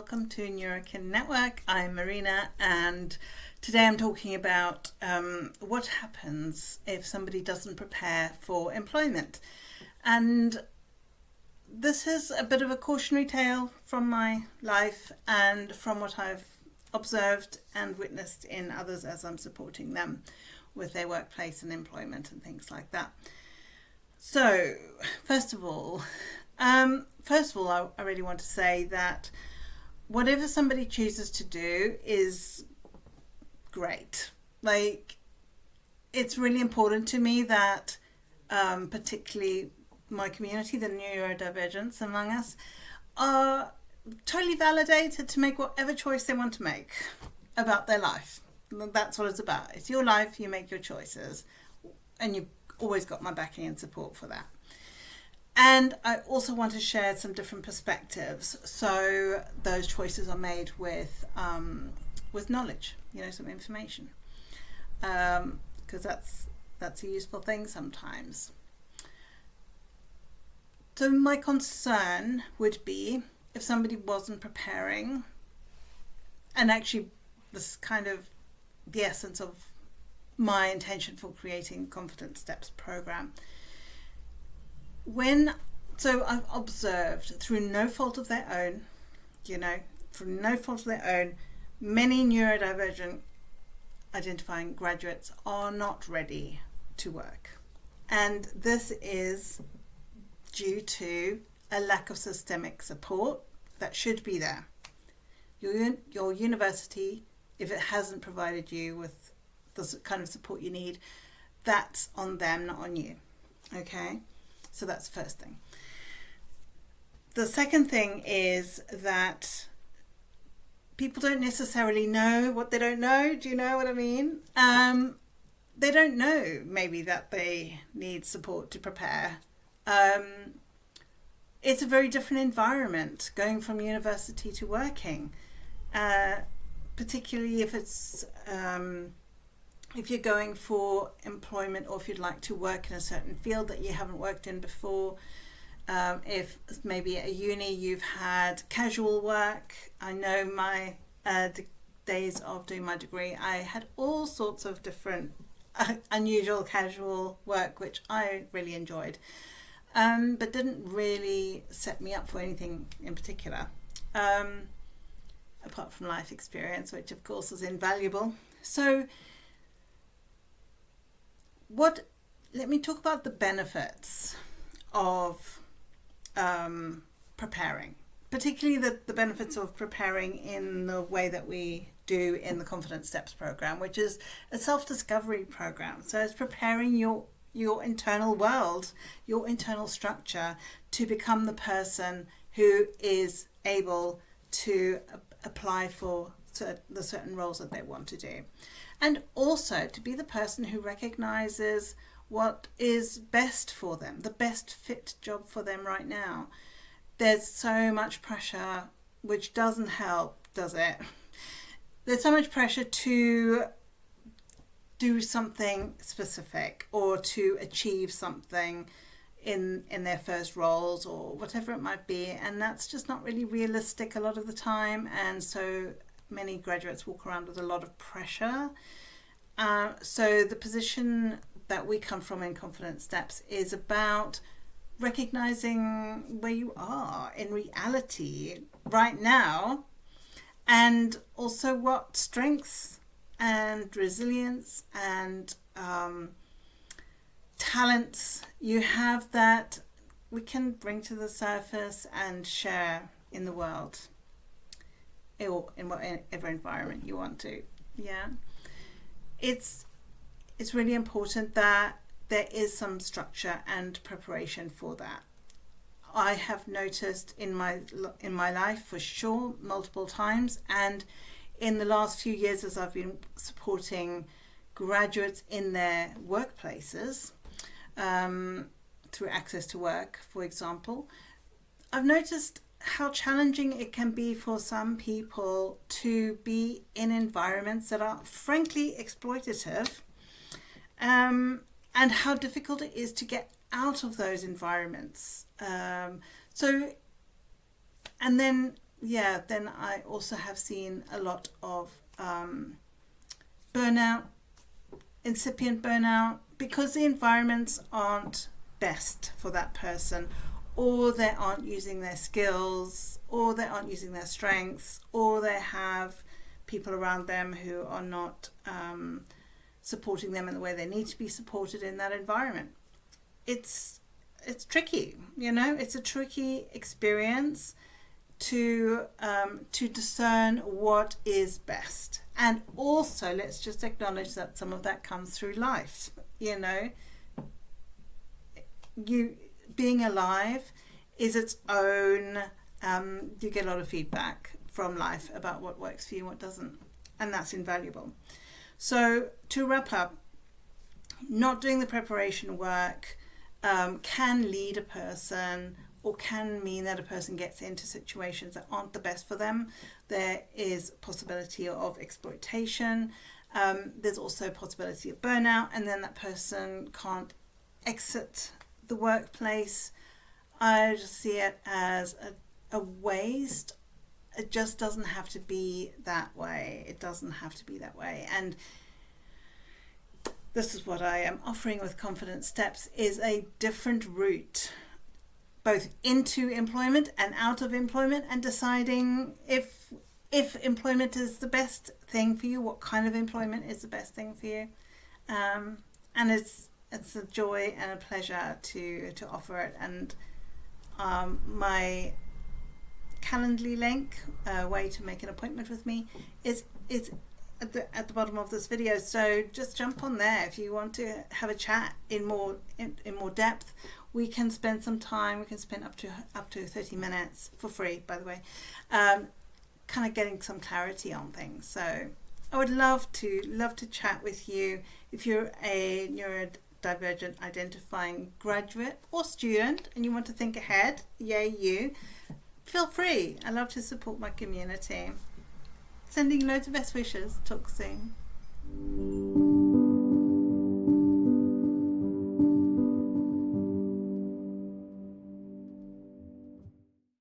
welcome to NeuroKin Network. I'm Marina, and today I'm talking about what happens if somebody doesn't prepare for employment. And this is a bit of a cautionary tale from my life and from what I've observed and witnessed in others as I'm supporting them with their workplace and employment and things like that. So, first of all, I really want to say that whatever somebody chooses to do is great. Like, it's really important to me that particularly my community, the neurodivergents among us, are totally validated to make whatever choice they want to make about their life. That's what it's about. It's your life, you make your choices, and you've always got my backing and support for that. And I also want to share some different perspectives, so those choices are made with knowledge, some information, because that's a useful thing sometimes. So my concern would be if somebody wasn't preparing, and actually this is kind of the essence of my intention for creating Confident Steps program. I've observed through no fault of their own, many neurodivergent identifying graduates are not ready to work. And this is due to a lack of systemic support that should be there. Your university, if it hasn't provided you with the kind of support you need, that's on them, not on you. Okay? So that's the first thing. The second thing is that people don't necessarily know what they don't know. Do you know what I mean? They don't know maybe that they need support to prepare. It's a very different environment going from university to working, particularly if it's if you're going for employment or if you'd like to work in a certain field that you haven't worked in before. If maybe at uni you've had casual work. I know my days of doing my degree, I had all sorts of different unusual casual work, which I really enjoyed, but didn't really set me up for anything in particular, apart from life experience, which of course is invaluable. So let me talk about the benefits of preparing, particularly the benefits of preparing in the way that we do in the Confident Steps program, which is a self-discovery program. So it's preparing your internal world, your internal structure to become the person who is able to apply for the certain roles that they want to do. And also to be the person who recognizes what is best for them, the best fit job for them right now. There's so much pressure, which doesn't help, does it? There's so much pressure to do something specific or to achieve something in their first roles or whatever it might be. And that's just not really realistic a lot of the time. And so many graduates walk around with a lot of pressure. So the position that we come from in Confident Steps is about recognizing where you are in reality right now, and also what strengths and resilience and talents you have that we can bring to the surface and share in the world, or in whatever environment you want to. Yeah, it's really important that there is some structure and preparation for that. I have noticed in my life, for sure, multiple times, and in the last few years as I've been supporting graduates in their workplaces through Access to Work, for example, I've noticed how challenging it can be for some people to be in environments that are frankly exploitative, and how difficult it is to get out of those environments. And then then I also have seen a lot of burnout, incipient burnout, because the environments aren't best for that person, or they aren't using their skills, or they aren't using their strengths, or they have people around them who are not supporting them in the way they need to be supported in that environment. It's tricky, it's a tricky experience to discern what is best. And also, let's just acknowledge that some of that comes through life. You being alive is its own. You get a lot of feedback from life about what works for you and what doesn't, and that's invaluable. So to wrap up, not doing the preparation work can lead a person, or can mean that a person gets into situations that aren't the best for them. There is possibility of exploitation. There's also a possibility of burnout, and then that person can't exit the workplace. I just see it as a waste. It just doesn't have to be that way. It doesn't have to be that way. And this is what I am offering with Confidence Steps, is a different route, both into employment and out of employment, and deciding if employment is the best thing for you, what kind of employment is the best thing for you. And it's a joy and a pleasure to offer it. And my Calendly link, way to make an appointment with me, is at the bottom of this video. So just jump on there if you want to have a chat in more depth. We can spend some time. We can spend up to 30 minutes for free, by the way, kind of getting some clarity on things. So I would love to chat with you. If you're a neurodivergent identifying graduate or student and you want to think ahead, yay you, feel free. I love to support my community. Sending loads of best wishes. Talk soon.